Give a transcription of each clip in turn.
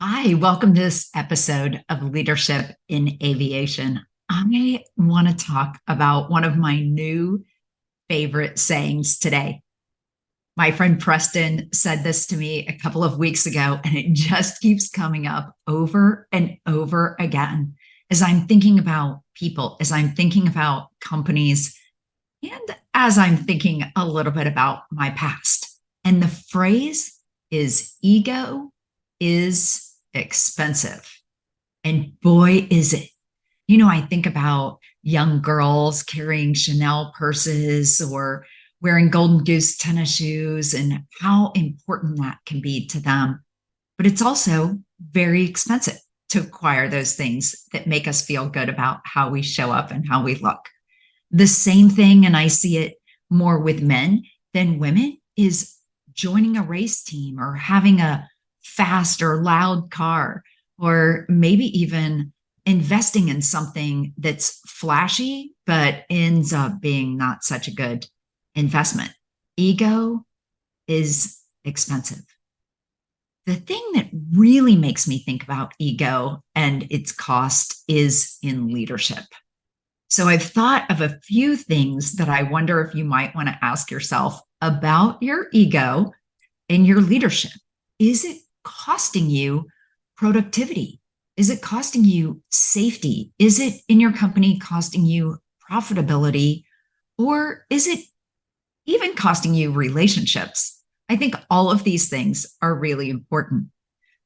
Hi, welcome to this episode of Leadership in Aviation. I want to talk about one of my new favorite sayings today. My friend Preston said this to me a couple of weeks ago, and it just keeps coming up over and over again as I'm thinking about people, as I'm thinking about companies, and as I'm thinking a little bit about my past. And the phrase is ego is expensive. And boy, is it. I think about young girls carrying Chanel purses or wearing Golden Goose tennis shoes and how important that can be to them. But it's also very expensive to acquire those things that make us feel good about how we show up and how we look. The same thing, and I see it more with men than women, is joining a race team or having a fast or loud car, or maybe even investing in something that's flashy, but ends up being not such a good investment. Ego is expensive. The thing that really makes me think about ego and its cost is in leadership. So I've thought of a few things that I wonder if you might want to ask yourself about your ego and your leadership. Is it costing you productivity? Is it costing you safety? Is it in your company costing you profitability? Or is it even costing you relationships? I think all of these things are really important.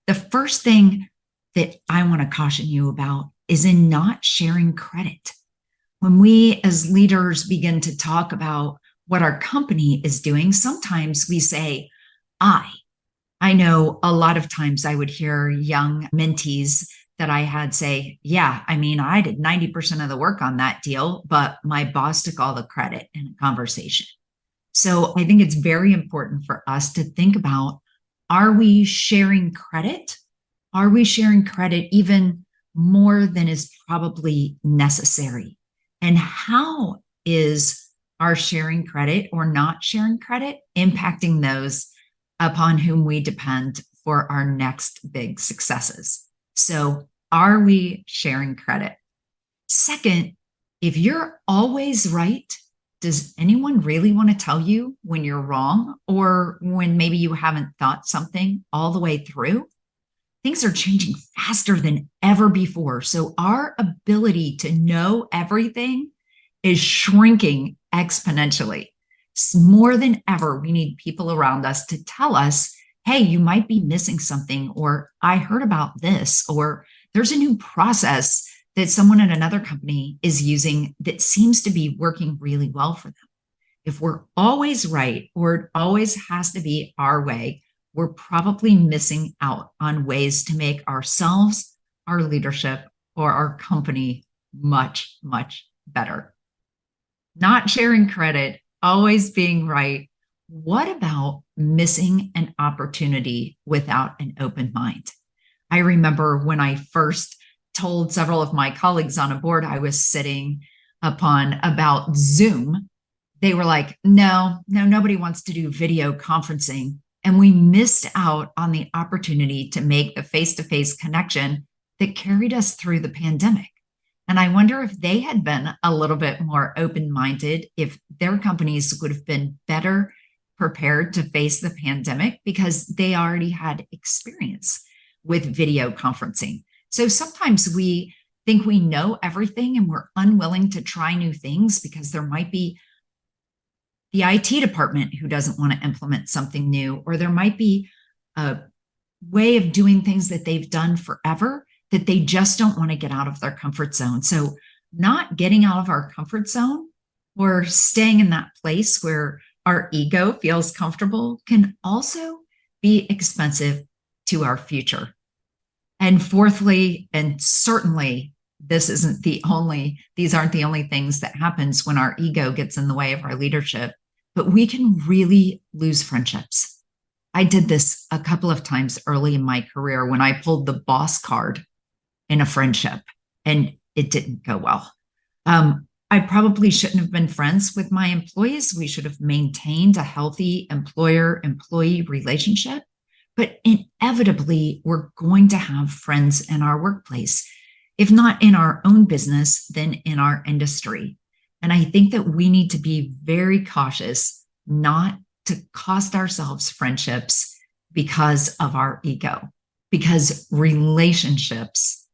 The first thing that I want to caution you about is in not sharing credit. When we as leaders begin to talk about what our company is doing, sometimes we say, I know a lot of times I would hear young mentees that I had say, I did 90% of the work on that deal, but my boss took all the credit in a conversation. So I think it's very important for us to think about, are we sharing credit? Are we sharing credit even more than is probably necessary? And how is our sharing credit or not sharing credit impacting those upon whom we depend for our next big successes? So, are we sharing credit? Second, if you're always right, does anyone really want to tell you when you're wrong or when maybe you haven't thought something all the way through? Things are changing faster than ever before. So, our ability to know everything is shrinking exponentially. More than ever, we need people around us to tell us, hey, you might be missing something, or I heard about this, or there's a new process that someone at another company is using that seems to be working really well for them. If we're always right, or it always has to be our way, we're probably missing out on ways to make ourselves, our leadership, or our company much, much better. Not sharing credit, always being right. What about missing an opportunity without an open mind? I remember when I first told several of my colleagues on a board I was sitting upon about Zoom, they were like, no, nobody wants to do video conferencing. And we missed out on the opportunity to make the face-to-face connection that carried us through the pandemic. And I wonder if they had been a little bit more open-minded, if their companies would have been better prepared to face the pandemic because they already had experience with video conferencing. So sometimes we think we know everything and we're unwilling to try new things because there might be the IT department who doesn't want to implement something new, or there might be a way of doing things that they've done forever that they just don't want to get out of their comfort zone. So not getting out of our comfort zone or staying in that place where our ego feels comfortable can also be expensive to our future. And fourthly, and certainly these aren't the only things that happens when our ego gets in the way of our leadership, but we can really lose friendships. I did this a couple of times early in my career when I pulled the boss card in a friendship, and it didn't go well. I probably shouldn't have been friends with my employees. We should have maintained a healthy employer-employee relationship. But inevitably, we're going to have friends in our workplace. If not in our own business, then in our industry. And I think that we need to be very cautious not to cost ourselves friendships because of our ego, because relationships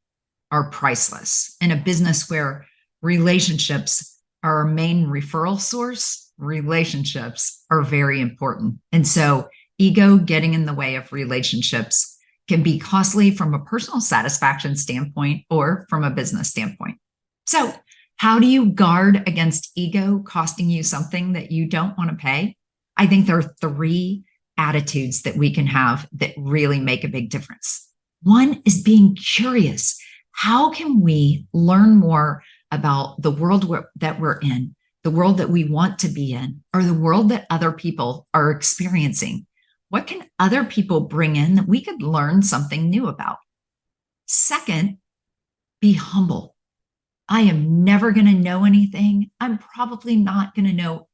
are priceless. In a business where relationships are our main referral source, relationships are very important. And so ego getting in the way of relationships can be costly from a personal satisfaction standpoint or from a business standpoint. So, how do you guard against ego costing you something that you don't want to pay? I think there are three attitudes that we can have that really make a big difference. One is being curious. How can we learn more about the world that we're in, the world that we want to be in, or the world that other people are experiencing? What can other people bring in that we could learn something new about? Second, be humble. I am never going to know anything. I'm probably not going to know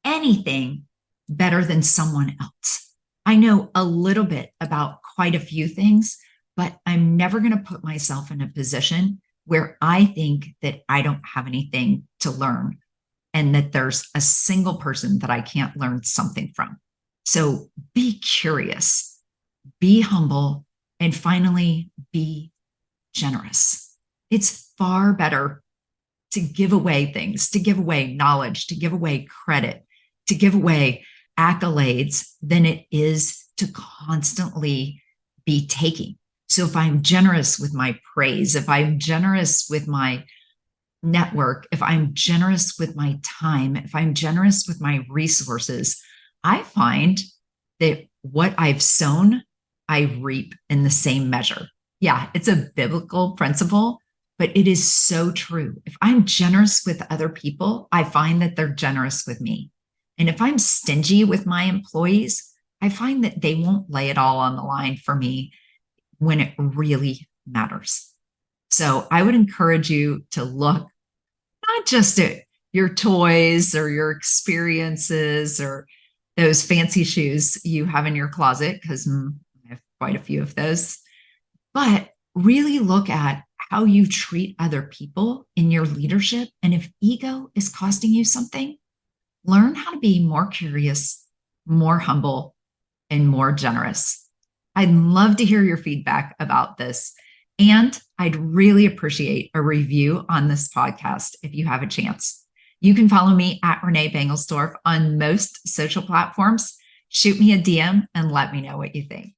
anything better than someone else. I know a little bit about quite a few things, but I'm never going to put myself in a position where I think that I don't have anything to learn and that there's a single person that I can't learn something from. So be curious, be humble, and finally, be generous. It's far better to give away things, to give away knowledge, to give away credit, to give away accolades than it is to constantly be taking. So if I'm generous with my praise, if I'm generous with my network, if I'm generous with my time, if I'm generous with my resources, I find that what I've sown, I reap in the same measure. Yeah, it's a biblical principle, but it is so true. If I'm generous with other people, I find that they're generous with me. And if I'm stingy with my employees, I find that they won't lay it all on the line for me when it really matters. So I would encourage you to look not just at your toys or your experiences or those fancy shoes you have in your closet, because I have quite a few of those, but really look at how you treat other people in your leadership. And if ego is costing you something, learn how to be more curious, more humble, and more generous. I'd love to hear your feedback about this. And I'd really appreciate a review on this podcast if you have a chance. You can follow me at René Bangelsdorf on most social platforms. Shoot me a DM and let me know what you think.